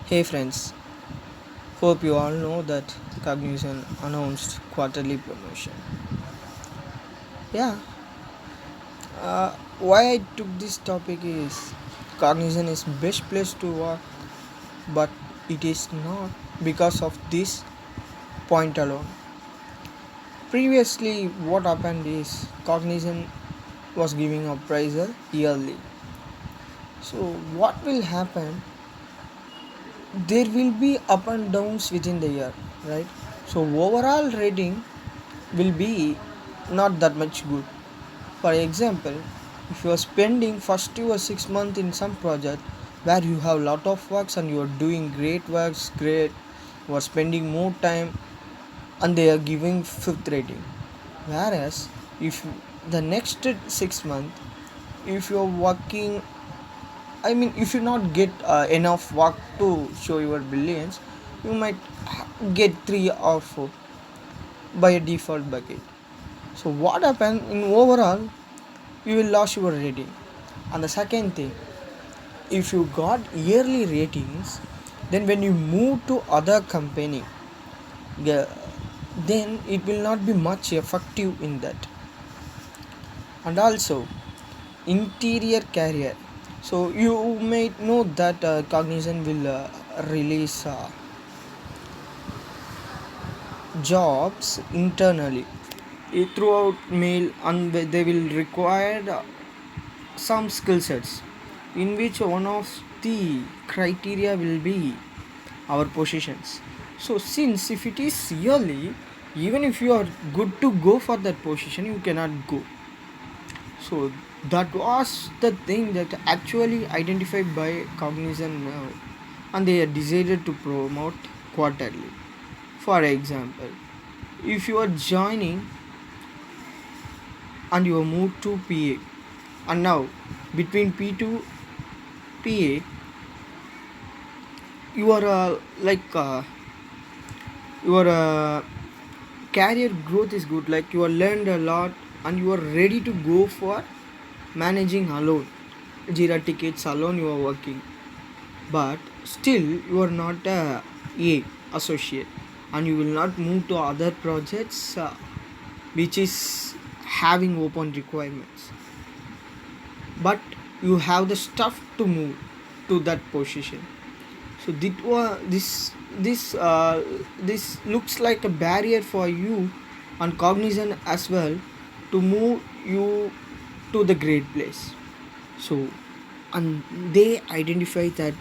Hey friends, hope you all know that Cognizant announced quarterly promotion. Yeah, why I took this topic is Cognizant is best place to work, but it is not because of this point alone. Previously, what happened is Cognizant was giving appraisal yearly. So what will happen? There will be up and downs within the year, right? So overall rating will be not that much good. For example, if you are spending first 2 or 6 months in some project where you have lot of works and you are doing great works, great, you are spending more time and they are giving fifth rating. Whereas if the next 6 months, if you are working, if you not get enough work to show your brilliance, you might get 3 or 4 by a default bucket. So what happened in overall, you will lose your rating. And the second thing, if you got yearly ratings, then when you move to other company, yeah, then it will not be much effective in that. And also interior career, so you may know that Cognizant will release jobs internally throughout mail, and they will require some skill sets, in which one of the criteria will be our positions. So since if it is yearly, even if you are good to go for that position, you cannot go. So that was the thing that actually identified by Cognizant now, and they are decided to promote quarterly. For example, if you are joining and you are moved to PA, and now between P to PA, you are your career growth is good, like you are learned a lot and you are ready to go for managing alone, Jira tickets alone you are working, but still you are not a associate, and you will not move to other projects which is having open requirements, but you have the stuff to move to that position. So this looks like a barrier for you and Cognizant as well to move you to the great place. So and they identify that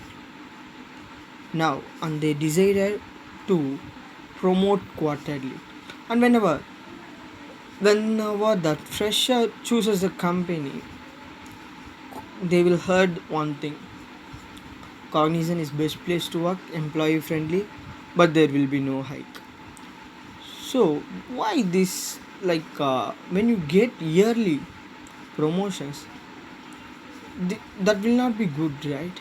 now, and they decided to promote quarterly. And whenever that fresher chooses a company, they will heard one thing: Cognizant is best place to work, employee friendly, but there will be no hike. So why this? When you get yearly promotions, that will not be good, right?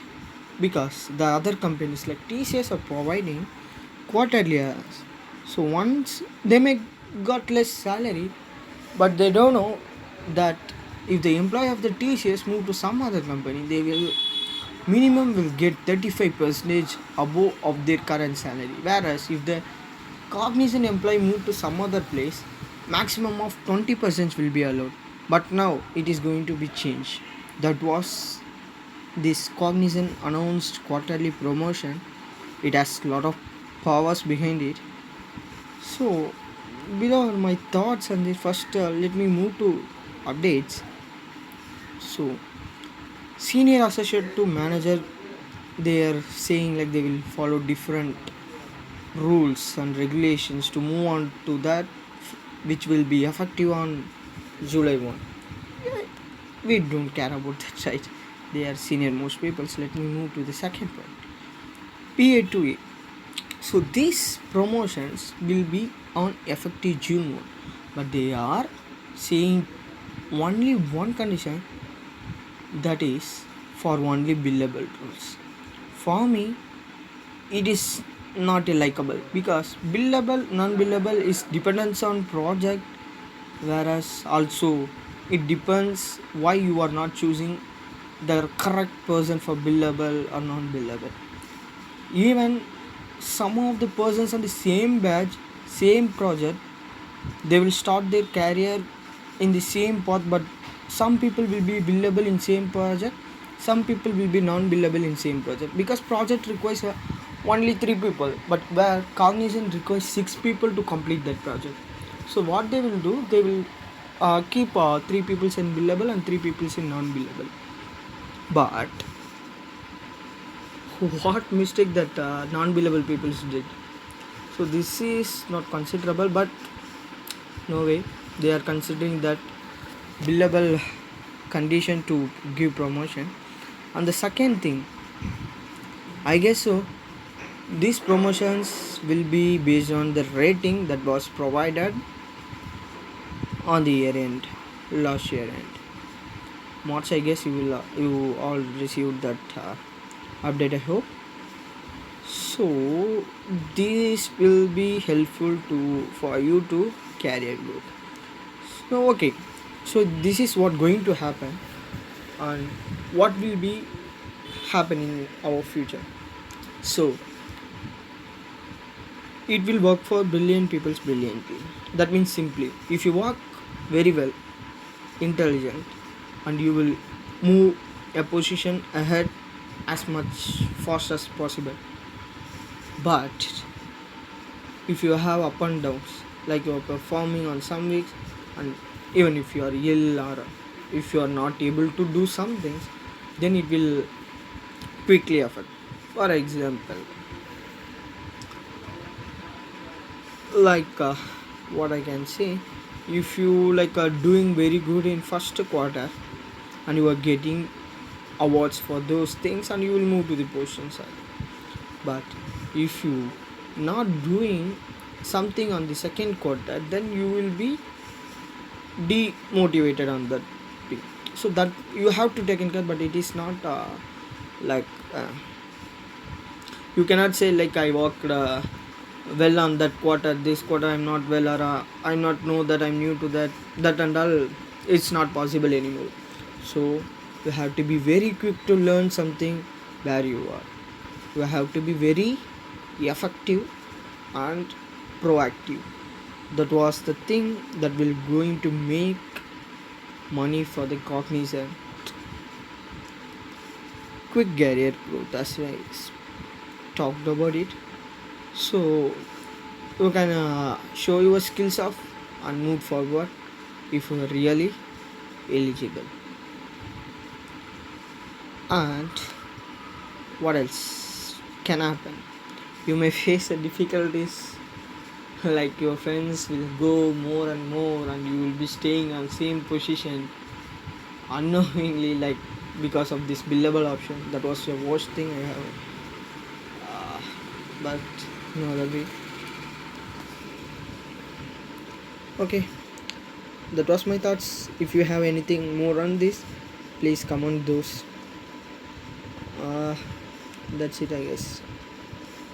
Because the other companies like TCS are providing quarterly hours. So once they may got less salary, but they don't know that if the employee of the TCS move to some other company, they will minimum will get 35% above of their current salary. Whereas if the Cognizant employee move to some other place, maximum of 20% will be allowed. But now it is going to be changed. That was this Cognizant announced quarterly promotion. It has lot of powers behind it. So below are my thoughts on the first. Let me move to updates. So senior associate to manager, they are saying like they will follow different rules and regulations to move on to that, which will be effective on July 1. We don't care about that, right? They are senior most people. So let me move to the second point, PA to A. So these promotions will be on effective June 1, but they are saying only one condition, that is for only billable roles. For me, it is not a likable, because billable non-billable is dependence on project, whereas also it depends why you are not choosing the correct person for billable or non-billable. Even some of the persons on the same batch, same project, they will start their career in the same path, but some people will be billable in same project, some people will be non-billable in same project, because project requires only 3 people, but where Cognizant requires 6 people to complete that project. So what they will do, they will keep 3 people in billable and 3 people in non-billable. But what mistake that non-billable people did, so this is not considerable, but no way, they are considering that billable condition to give promotion. And the second thing, I guess so, these promotions will be based on the rating that was provided on the year end, last year end. March, I guess you all received that update, I hope. So this will be helpful to for you to career growth. So okay, so this is what going to happen, and what will be happening in our future. So it will work for brilliant people's brilliantly. That means simply, if you work very well, intelligent, and you will move a position ahead as much fast as possible. But if you have up and downs, like you are performing on some weeks, and even if you are ill or if you are not able to do some things, then it will quickly affect. For example, like what I can say, if you like are doing very good in first quarter and you are getting awards for those things, and you will move to the position side. But if you not doing something on the second quarter, then you will be demotivated on that thing. So that you have to take in care, but it is not like you cannot say like I worked well on that quarter, this quarter I'm not well, or I not know that I'm new to that and all. It's not possible anymore. So you have to be very quick to learn something where you are. You have to be very effective and proactive. That was the thing that will going to make money for the Cognizant. Quick career growth, as I talked about it. So you can show your skills off and move forward if you are really eligible. And what else can happen? You may face the difficulties, like your friends will go more and more, and you will be staying on same position unknowingly, like because of this billable option. That was the worst thing I have. But no other way. Okay, that was my thoughts. If you have anything more on this, please comment those. That's it, I guess.